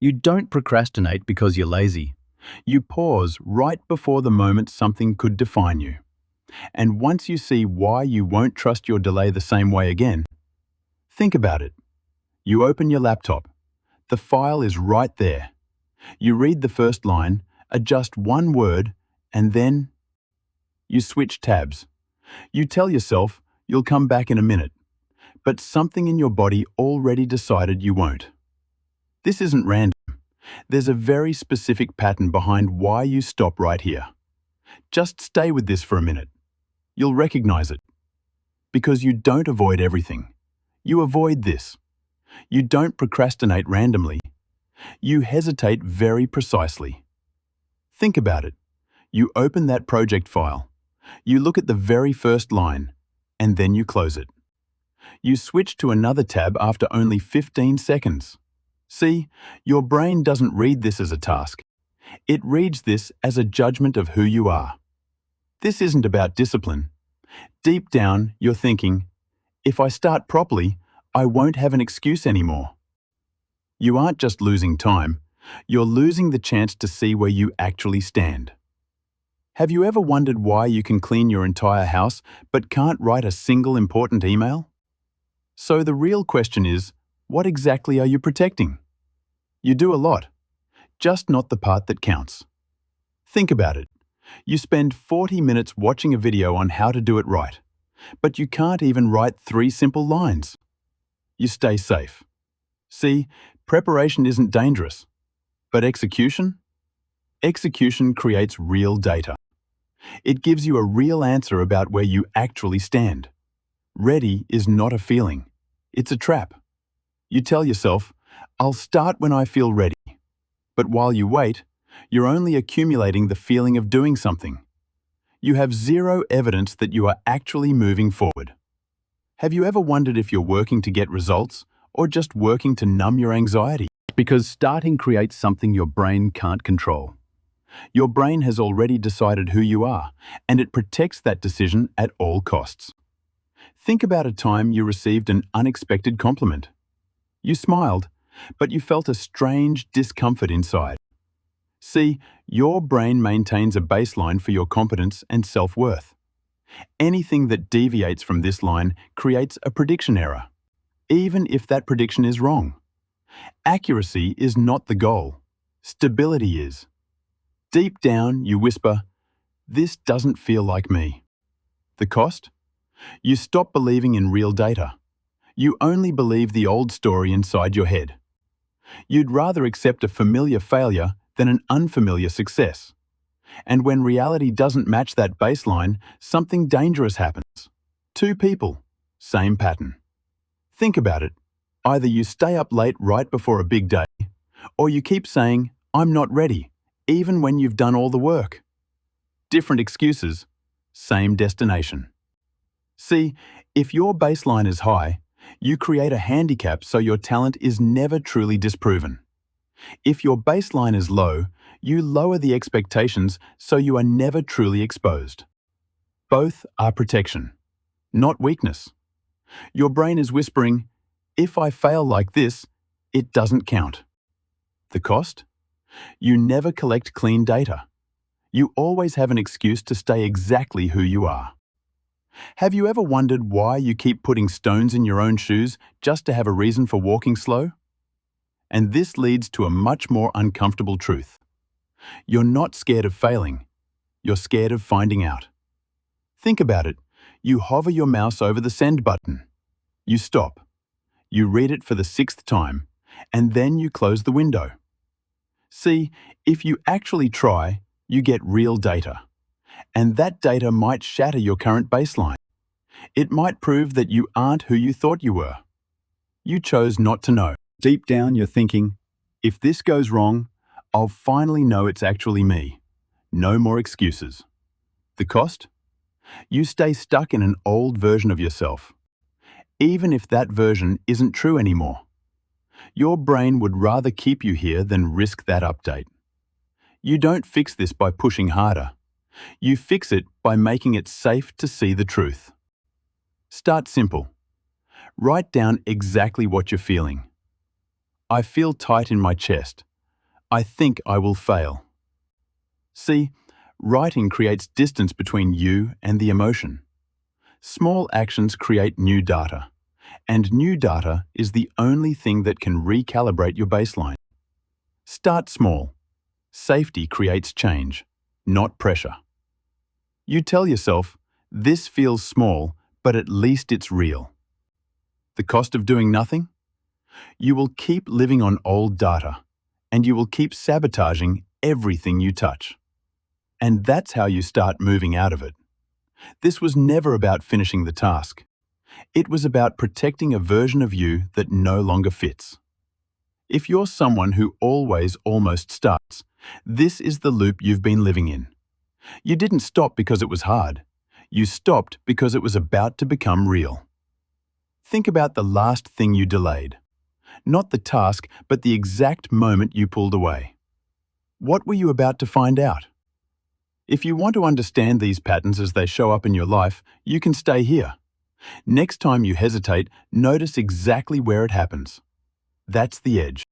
You don't procrastinate because you're lazy. You pause right before the moment something could define you. And once you see why you won't trust your delay the same way again, think about it. You open your laptop. The file is right there. You read the first line, adjust one word, and then you switch tabs. You tell yourself you'll come back in a minute, but something in your body already decided you won't. This isn't random. There's a very specific pattern behind why you stop right here. Just stay with this for a minute. You'll recognize it. Because you don't avoid everything. You avoid this. You don't procrastinate randomly. You hesitate very precisely. Think about it. You open that project file. You look at the very first line, and then you close it. You switch to another tab after only 15 seconds. See, your brain doesn't read this as a task. It reads this as a judgment of who you are. This isn't about discipline. Deep down, you're thinking, if I start properly, I won't have an excuse anymore. You aren't just losing time, you're losing the chance to see where you actually stand. Have you ever wondered why you can clean your entire house but can't write a single important email? So the real question is, what exactly are you protecting? You do a lot, just not the part that counts. Think about it. You spend 40 minutes watching a video on how to do it right, but you can't even write 3 simple lines. You stay safe. See, preparation isn't dangerous, but execution? Execution creates real data. It gives you a real answer about where you actually stand. Ready is not a feeling. It's a trap. You tell yourself, I'll start when I feel ready. But while you wait, you're only accumulating the feeling of doing something. You have zero evidence that you are actually moving forward. Have you ever wondered if you're working to get results or just working to numb your anxiety? Because starting creates something your brain can't control. Your brain has already decided who you are, and it protects that decision at all costs. Think about a time you received an unexpected compliment. You smiled, but you felt a strange discomfort inside. See, your brain maintains a baseline for your competence and self-worth. Anything that deviates from this line creates a prediction error, even if that prediction is wrong. Accuracy is not the goal. Stability is. Deep down, you whisper, this doesn't feel like me. The cost? You stop believing in real data. You only believe the old story inside your head. You'd rather accept a familiar failure than an unfamiliar success. And when reality doesn't match that baseline, something dangerous happens. 2 people, same pattern. Think about it. Either you stay up late right before a big day, or you keep saying, I'm not ready, even when you've done all the work. Different excuses, same destination. See, if your baseline is high, you create a handicap so your talent is never truly disproven. If your baseline is low, you lower the expectations so you are never truly exposed. Both are protection, not weakness. Your brain is whispering, if I fail like this, it doesn't count. The cost? You never collect clean data. You always have an excuse to stay exactly who you are. Have you ever wondered why you keep putting stones in your own shoes just to have a reason for walking slow? And this leads to a much more uncomfortable truth. You're not scared of failing. You're scared of finding out. Think about it. You hover your mouse over the send button. You stop. You read it for the 6th time, and then you close the window. See, if you actually try, you get real data. And that data might shatter your current baseline. It might prove that you aren't who you thought you were. You chose not to know. Deep down, you're thinking, if this goes wrong, I'll finally know it's actually me. No more excuses. The cost? You stay stuck in an old version of yourself, even if that version isn't true anymore. Your brain would rather keep you here than risk that update. You don't fix this by pushing harder. You fix it by making it safe to see the truth. Start simple. Write down exactly what you're feeling. I feel tight in my chest, I think I will fail. See, writing creates distance between you and the emotion. Small actions create new data, and new data is the only thing that can recalibrate your baseline. Start small. Safety creates change, not pressure. You tell yourself, this feels small, but at least it's real. The cost of doing nothing? You will keep living on old data, and you will keep sabotaging everything you touch. And that's how you start moving out of it. This was never about finishing the task. It was about protecting a version of you that no longer fits. If you're someone who always almost starts, this is the loop you've been living in. You didn't stop because it was hard. You stopped because it was about to become real. Think about the last thing you delayed. Not the task, but the exact moment you pulled away. What were you about to find out? If you want to understand these patterns as they show up in your life, you can stay here. Next time you hesitate, notice exactly where it happens. That's the edge.